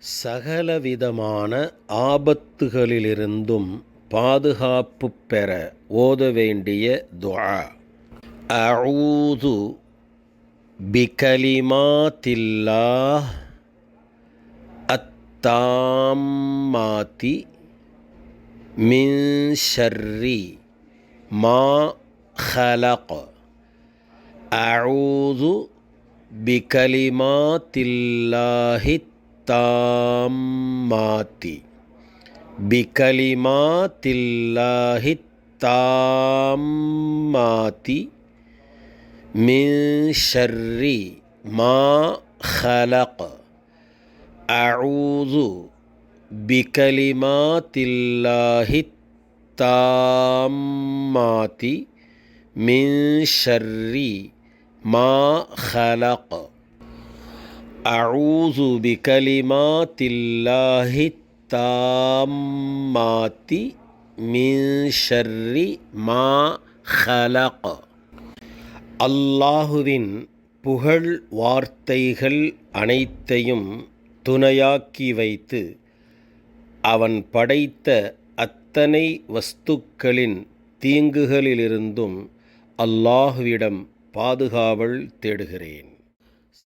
சகலவிதமான ஆபத்துகளிலிருந்தும் பாதுகாப்பு பெற ஓத வேண்டிய துஆ. அஊது பிகலிமாத்தில்லாஹ் அத்தாம்மாத்தி மின் ஷர்ரி மா ஹலக். அஊது பிகலிமாத்தில்லாஹி தாம்மாத்தி பிகலிமாத்தில்லாஹி தாம்மாத்தி மின் ஷர்ரி மா ஹலக். அஊது பிகலிமாத்தில்லாஹி தாம்மாத்தி மின் ஷர்ரி மா ஹலக். அஊது பிகலிமாத்தில்லாஹி தாம்மாத்தி மின் ஷர்ரி மா ஹலக். அல்லாஹுவின் புகழ் வார்த்தைகள் அனைத்தையும் துணையாக்கி வைத்து அவன் படைத்த அத்தனை வஸ்துக்களின் தீங்குகளிலிருந்தும் அல்லாஹுவிடம் பாதுகாவல் தேடுகிறேன்.